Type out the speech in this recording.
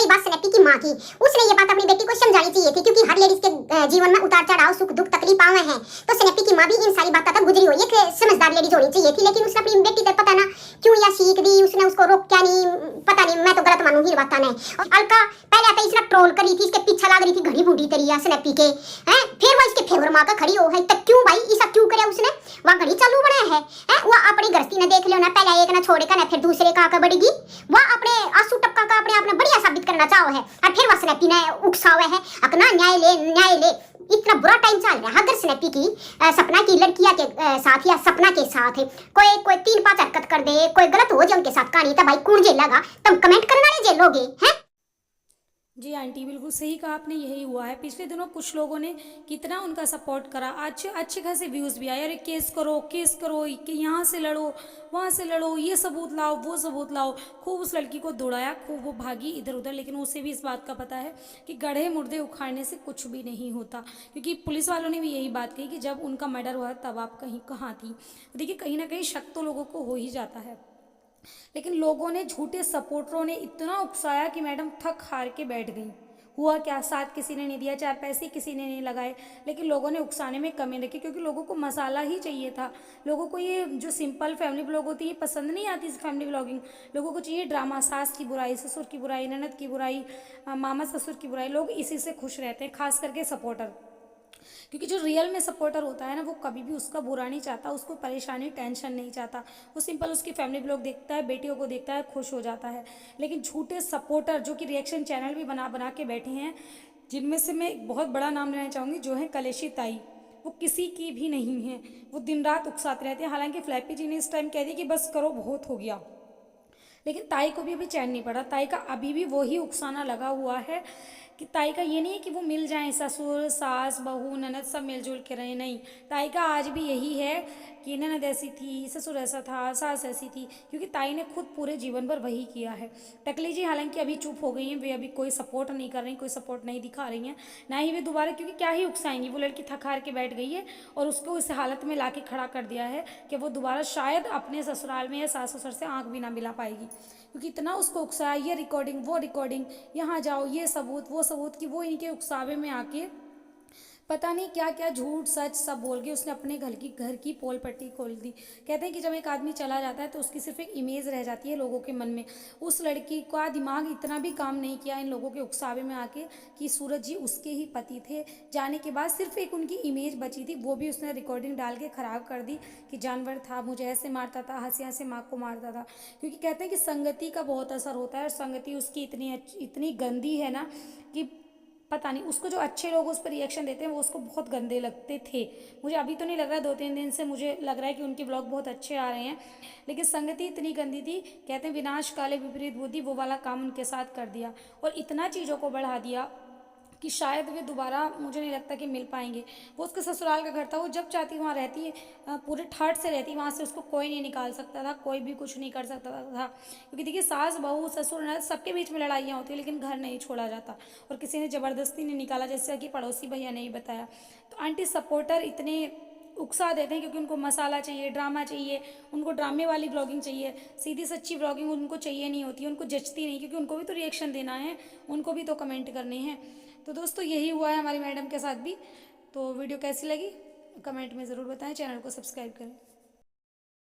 रही बात स्नैपी की माँ की, उसने ये बात अपनी बेटी को समझानी चाहिए थी, क्योंकि हर लेडीज के जीवन में उतार चढ़ाव, सुख दुख, तकलीफ आवे हैं। तो स्नैपी की माँ भी इन सारी बातों तक गुजरी हुई, एक समझदार लेडीज होनी चाहिए थी, लेकिन उसने अपनी बेटी तक पता ना क्यों या सीख दी, उसने उसको रोक क्या नहीं, पता नहीं, मैं तो गलत मानूंगी बात ने। अलका पहले आता इसने ट्रोल करी थी, इसके पीछे लग रही थी घड़ी बूढ़ी तेरी स्नैपी के, हैं फिर वो इसके फेवर मां का खड़ी हो है, तब क्यों भाई ऐसा क्यों करे उसने, वह घड़ी चालू बना है, वो अपनी गृहस्थी ने देख लो ना, पहले एक ना छोड़ेगा ना फिर दूसरे का बढ़ेगी, वह अपने आंसू टपका का अपने आप ने बढ़िया साबित करना चाहो है, और फिर वह स्नैपी ने उकसावे है अपना न्याय ले। इतना बुरा टाइम चल रहा है अगर स्नैपी की सपना की लड़कियां के साथ या सपना के साथ कोई 3-5 हरकत कर दे, कोई गलत हो जाए उनके साथ कहानी, तो भाई कौन झेलेगा, तुम कमेंट करने वाले झेलोगे हैं। जी आंटी, बिल्कुल सही कहा आपने, यही हुआ है। पिछले दिनों कुछ लोगों ने कितना उनका सपोर्ट करा, अच्छे अच्छे खासे व्यूज़ भी आए, अरे केस करो कि यहाँ से लड़ो, वहाँ से लड़ो, ये सबूत लाओ, वो सबूत लाओ, खूब उस लड़की को दौड़ाया, खूब वो भागी इधर उधर। लेकिन उसे भी इस बात का पता है कि गढ़े मुर्दे उखाड़ने से कुछ भी नहीं होता, क्योंकि पुलिस वालों ने भी यही बात कही कि जब उनका मर्डर हुआ तब आप कहीं कहाँ थी। देखिए कहीं ना कहीं शक तो लोगों को हो ही जाता है, लेकिन लोगों ने, झूठे सपोर्टरों ने इतना उकसाया कि मैडम थक हार के बैठ गई। हुआ क्या, साथ किसी ने नहीं दिया, 4 पैसे किसी ने नहीं लगाए, लेकिन लोगों ने उकसाने में कमी रखी, क्योंकि लोगों को मसाला ही चाहिए था। लोगों को ये जो सिंपल फैमिली ब्लॉग होती है पसंद नहीं आती, फैमिली ब्लॉगिंग। लोगों को चाहिए ड्रामा, सास की बुराई, ससुर की बुराई, ननद की बुराई, मामा ससुर की बुराई। लोग इसी से खुश रहते हैं, खास करके सपोर्टर, क्योंकि जो रियल में सपोर्टर होता है ना, वो कभी भी उसका बुरा नहीं चाहता, उसको परेशानी टेंशन नहीं चाहता। वो सिंपल उसकी फैमिली ब्लॉग देखता है, बेटियों को देखता है, खुश हो जाता है। लेकिन झूठे सपोर्टर जो कि रिएक्शन चैनल भी बना बना के बैठे हैं, जिनमें से मैं एक बहुत बड़ा नाम लेना चाहूँगी, जो है कलेशी ताई। वो किसी की भी नहीं है, वो दिन रात उकसाते रहते हैं। हालांकि फ्लैपी जी ने इस टाइम कह दी कि बस करो, बहुत हो गया, लेकिन ताई को भी अभी चैन नहीं पड़ा। ताई का अभी भी वही उकसाना लगा हुआ है कि ताई का ये नहीं है कि वो मिल जाएं, ससुर सास बहू ननद सब मिलजुल के रहें, नहीं। ताई का आज भी यही है कि ननद ऐसी थी, ससुर ऐसा था, सास ऐसी थी, क्योंकि ताई ने खुद पूरे जीवन भर वही किया है। टकली जी हालांकि अभी चुप हो गई हैं, वे अभी कोई सपोर्ट नहीं कर रही, कोई सपोर्ट नहीं दिखा रही हैं, ना ही वे दोबारा, क्योंकि क्या ही उकसाएंगी, वो लड़की थक हार के बैठ गई है और उसको इस हालत में ला के खड़ा कर दिया है कि वो दोबारा शायद अपने ससुराल में या सास ससुर से आँख भी ना मिला पाएगी, क्योंकि इतना उसको उकसाया, ये रिकॉर्डिंग वो रिकॉर्डिंग, यहाँ जाओ, ये सबूत वो सबूत, कि वो इनके उकसावे में आके पता नहीं क्या क्या झूठ सच सब बोल के उसने अपने घर की पोल पट्टी खोल दी। कहते हैं कि जब एक आदमी चला जाता है तो उसकी सिर्फ एक इमेज रह जाती है लोगों के मन में। उस लड़की का दिमाग इतना भी काम नहीं किया इन लोगों के उकसावे में आके कि सूरज जी उसके ही पति थे। जाने के बाद सिर्फ एक उनकी इमेज बची थी, वो भी उसने रिकॉर्डिंग डाल के ख़राब कर दी कि जानवर था, मुझे ऐसे मारता था, हंसी हंसी माँ को मारता था। क्योंकि कहते हैं कि संगति का बहुत असर होता है, और संगति उसकी इतनी गंदी है ना कि पता नहीं, उसको जो अच्छे लोग उस पर रिएक्शन देते हैं वो उसको बहुत गंदे लगते थे। मुझे अभी तो नहीं लग रहा, 2-3 दिन से मुझे लग रहा है कि उनके ब्लॉग बहुत अच्छे आ रहे हैं, लेकिन संगति इतनी गंदी थी। कहते हैं विनाश काले विपरीत बुद्धि, वो वाला काम उनके साथ कर दिया और इतना चीज़ों को बढ़ा दिया कि शायद वे दोबारा, मुझे नहीं लगता कि मिल पाएंगे। वो उसके ससुराल का घर था, वो जब चाहती वहाँ रहती है, पूरे ठाठ से रहती, वहाँ से उसको कोई नहीं निकाल सकता था, कोई भी कुछ नहीं कर सकता था। क्योंकि देखिए सास बहू ससुर ननद सबके बीच में लड़ाइयाँ होती है, लेकिन घर नहीं छोड़ा जाता और किसी ने ज़बरदस्ती नहीं निकाला, जैसे कि पड़ोसी भैया ने ही बताया। तो आंटी सपोर्टर इतने उकसा देते हैं क्योंकि उनको मसाला चाहिए, ड्रामा चाहिए, उनको ड्रामे वाली ब्लॉगिंग चाहिए। सीधी सच्ची ब्लॉगिंग उनको चाहिए नहीं होती, उनको जचती नहीं, क्योंकि उनको भी तो रिएक्शन देना है, उनको भी तो कमेंट करने हैं। तो दोस्तों यही हुआ है हमारी मैडम के साथ भी। तो वीडियो कैसी लगी कमेंट में ज़रूर बताएं, चैनल को सब्सक्राइब करें।